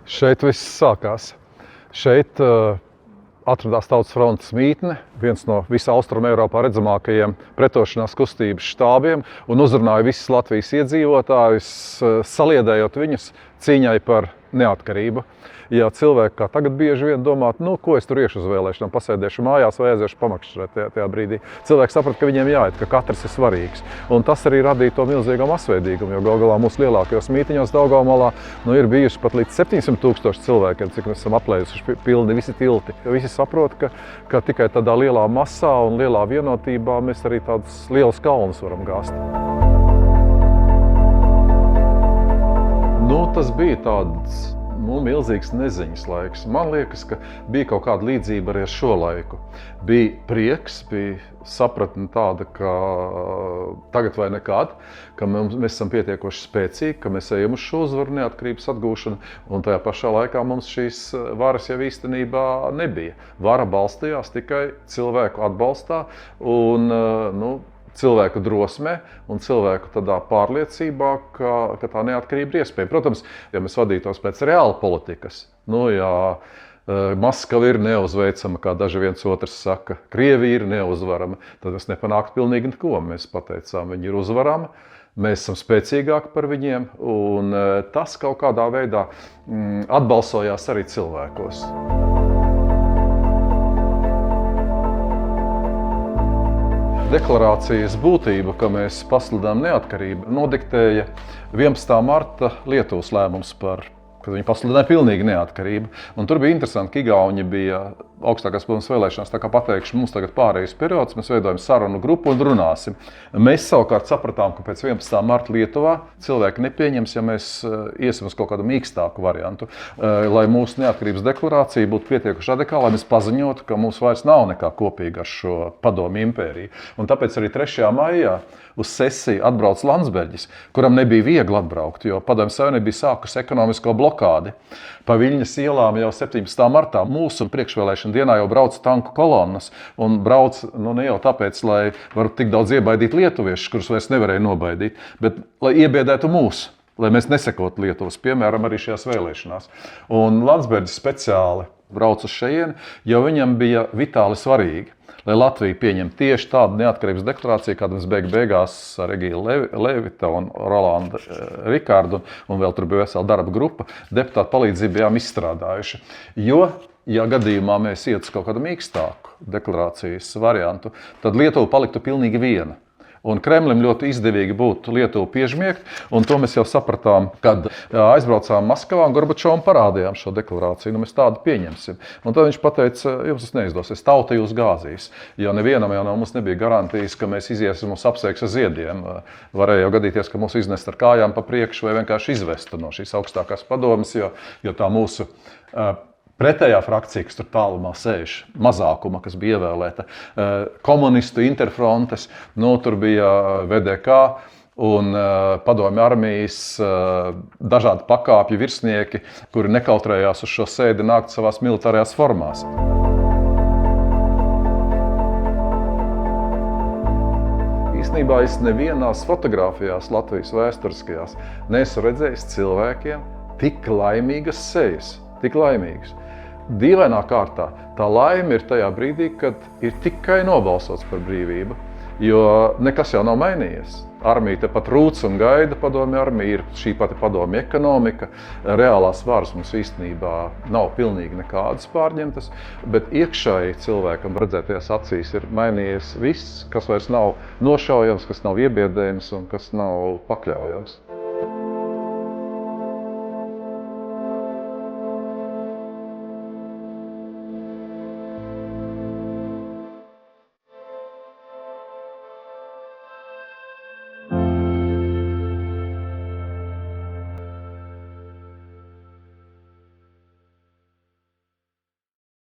Šeit viss sākās. Šeit atradās Tautas frontes mītne, viens no visā Austruma Eiropā redzamākajiem pretošanās kustības štābiem, un uzrunāja visus Latvijas iedzīvotājus, saliedējot viņus cīņai par neatkarību. Ja cilvēki kā tagad bieži vien domā, ko es tur iešu uz vēlēšanām, pasēdēšu mājās vai aiziešu pamakšķerēt tajā brīdī. Cilvēki saprata, ka viņiem jāiet, ka katrs ir svarīgs. Un tas arī radīja to milzīgo masveidīgumu, jo galu galā mūsu lielākajos mītiņos Daugavmalā ir bijuši pat līdz 700 000 cilvēkiem, cik mēs esam aplēsuši pilni visi tilti. Visi saprot, ka tikai tādā lielā masā un lielā vienotībā mēs arī tādus lielus kalnus varam gāzt. Tas bija tāds milzīgs neziņas laiks. Man liekas, ka bija kaut kāda līdzība arī ar šo laiku. Bija prieks, bija sapratne tāda, ka tagad vai nekad, ka mēs esam pietiekoši spēcīgi, ka mēs ejam uz šo uzvaru neatkarības atgūšanu, un tajā pašā laikā mums šīs varas jau īstenībā nebija. Vara balstījās tikai cilvēku atbalstā un cilvēku drosmē un cilvēku tādā pārliecībā, ka tā neatkarība ir iespēja. Protams, ja mēs vadītos pēc reāla politikas, Maskava ir neuzveicama, kā daži viens otrs saka, Krievija ir neuzvarama, tad mēs nepanāktu pilnīgi neko. Mēs pateicām, viņi ir uzvarama, mēs esam spēcīgāki par viņiem, un tas kaut kādā veidā atbalsojās arī cilvēkos. Deklarācijas būtība, ka mēs pasludinām neatkarību, nodiktēja 11. marta Lietuvas lēmums kad viņi pasludināja pilnīgi neatkarību. Un tur bija interesanti, ka Igauņi bija augstākās padomes vēlēšanās, tā kā pateikšu, mums tagad pārējais periods, mēs veidojam sarunu grupu un runāsim. Mēs savukārt sapratām, ka pēc 11. marta Lietuvā cilvēki nepieņems, ja mēs iesim uz kaut kādu mīkstāku variantu, lai mūsu neatkarības deklarācija būtu pietiekuši radikāla, lai mēs paziņotu, ka mums vairs nav nekā kopīga ar šo padomju impēriju. Un tāpēc arī 3. maijā uz sesiju atbrauc Landsbergis, kuram nebija viegli atbraukt, jo Padomju Savienība bija sākusi ekonomisko blokādi. Pa Viļņas ielām jau 17. martā mūsu priekšvēlēšana dienā jau brauc tanku kolonnas un brauc ne jau tāpēc, lai varu tik daudz iebaidīt lietuviešus, kurus vairs nevarēja nobaidīt, bet lai iebiedētu mūs, lai mēs nesekotu Lietuvas, piemēram, arī šajās vēlēšanās. Un Landsbergis speciāli brauc uz šejieni, jo viņam bija vitāli svarīgi, lai Latvija pieņem tieši tādu neatkarības deklarāciju, kādu mēs beigās ar Egīlu Levita un Rolandu Rikārdu, un vēl tur bija vesela darba grupa, deputātu palīdzību bijām izstrādājuši. Jo, ja gadījumā mēs iet uz kaut kādu mīkstāku deklarācijas variantu, tad Lietuva paliktu pilnīgi viena. Un Kremlim ļoti izdevīgi būtu Lietuvu piežmiegt, un to mēs jau sapratām, kad aizbraucām Maskavā un Gorbačovam parādījām šo deklarāciju, mēs tādu pieņemsim. Un tad viņš pateica, jums tas neizdosies, tauta jūs gāzīs, jo nevienam jau no mums nebija garantijas, ka mēs iziesim un apsveiks ar ziediem. Varēja jau gadīties, ka mūs iznest ar kājām pa priekšu vai vienkārši izvestu no šīs augstākās padomes, jo tā mūsu pretējā frakcija, kas tur tālumā sēž, mazākuma, kas bija ievēlēta, komunistu interfrontes, tur bija VDK un padomju armijas dažādi pakāpju virsnieki, kuri nekautrējās uz šo sēdi nākt savās militārajās formās. Īstenībā es nevienās fotogrāfijās Latvijas vēsturiskajās neesmu redzējis cilvēkiem tik laimīgas sejas, tik laimīgas. Dīvainā kārtā tā laime ir tajā brīdī, kad ir tikai nobalsots par brīvību, jo nekas jau nav mainījies. Armija tepat rūc un gaida, padomju armija ir šī pati padomju ekonomika, reālās varas mums īstenībā nav pilnīgi nekādas pārņemtas, bet iekšēji cilvēkam redzētajās acīs ir mainījies viss, kas vairs nav nošaujams, kas nav iebiedējams un kas nav pakļaujams.